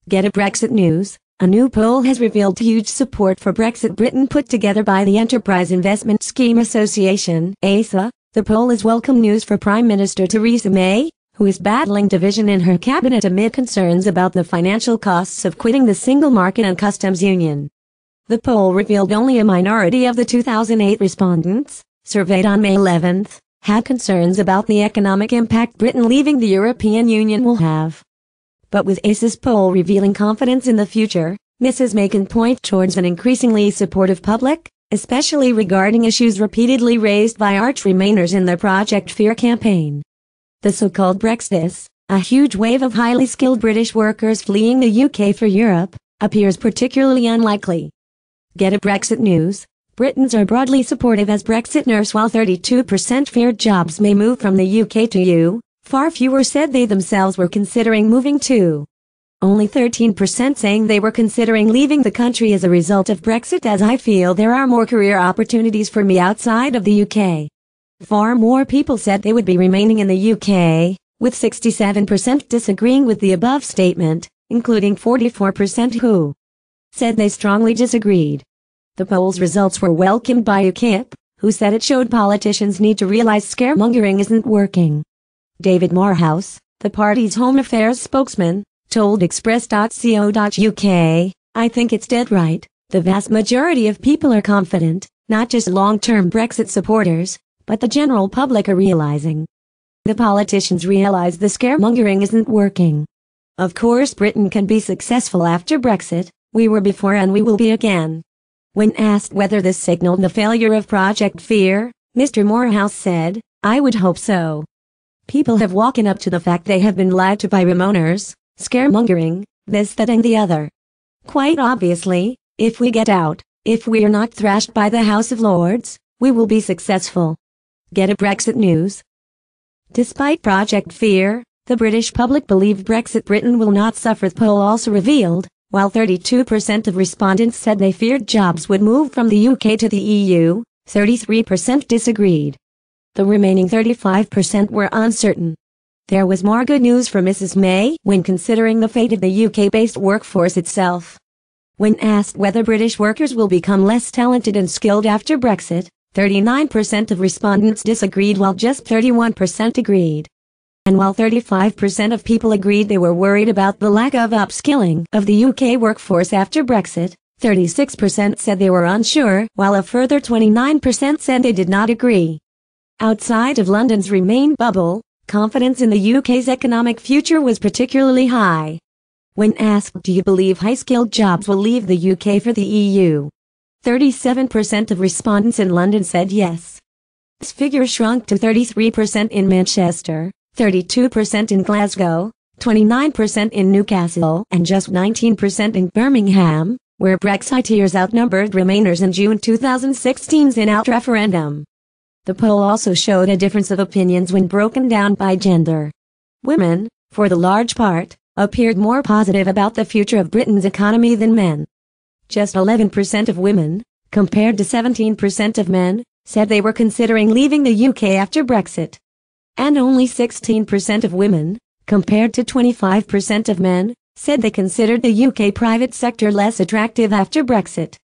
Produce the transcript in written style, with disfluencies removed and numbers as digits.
Get a Brexit news. A new poll has revealed huge support for Brexit Britain put together by the Enterprise Investment Scheme Association, ASA. The poll is welcome news for Prime Minister Theresa May, who is battling division in her cabinet amid concerns about the financial costs of quitting the single market and customs union. The poll revealed only a minority of the 2008 respondents, surveyed on May 11, had concerns about the economic impact Britain leaving the European Union will have. But with ASA's poll revealing confidence in the future, Mrs. May can point towards an increasingly supportive public, especially regarding issues repeatedly raised by arch Remainers in their Project Fear campaign. The so-called Brexit, a huge wave of highly skilled British workers fleeing the UK for Europe, appears particularly unlikely. Get a Brexit news. Britons are broadly supportive as Brexiters. While 32% feared jobs may move from the UK to EU, far fewer said they themselves were considering moving too. Only 13% saying they were considering leaving the country as a result of Brexit. As I feel there are more career opportunities for me outside of the UK. Far more people said they would be remaining in the UK, with 67% disagreeing with the above statement, including 44% who said they strongly disagreed. The poll's results were welcomed by UKIP, who said it showed politicians need to realize scaremongering isn't working. David Morehouse, the party's Home Affairs spokesman, told Express.co.uk, "I think it's dead right. The vast majority of people are confident, not just long-term Brexit supporters, but the general public are realizing. The politicians realize the scaremongering isn't working. Of course Britain can be successful after Brexit, we were before and we will be again." When asked whether this signaled the failure of Project Fear, Mr. Morehouse said, "I would hope so. People have woken up to the fact they have been lied to by Remainers, scaremongering, this, that and the other. Quite obviously, if we get out, if we are not thrashed by the House of Lords, we will be successful." Get a Brexit news. Despite Project Fear, the British public believe Brexit Britain will not suffer. The poll also revealed, while 32% of respondents said they feared jobs would move from the UK to the EU, 33% disagreed. The remaining 35% were uncertain. There was more good news for Mrs. May when considering the fate of the UK-based workforce itself. When asked whether British workers will become less talented and skilled after Brexit, 39% of respondents disagreed while just 31% agreed. And while 35% of people agreed they were worried about the lack of upskilling of the UK workforce after Brexit, 36% said they were unsure, while a further 29% said they did not agree. Outside of London's Remain bubble, confidence in the UK's economic future was particularly high. When asked, "Do you believe high-skilled jobs will leave the UK for the EU?" 37% of respondents in London said yes. This figure shrunk to 33% in Manchester, 32% in Glasgow, 29% in Newcastle, and just 19% in Birmingham, where Brexiteers outnumbered Remainers in June 2016's in-out referendum. The poll also showed a difference of opinions when broken down by gender. Women, for the large part, appeared more positive about the future of Britain's economy than men. Just 11% of women, compared to 17% of men, said they were considering leaving the UK after Brexit. And only 16% of women, compared to 25% of men, said they considered the UK private sector less attractive after Brexit.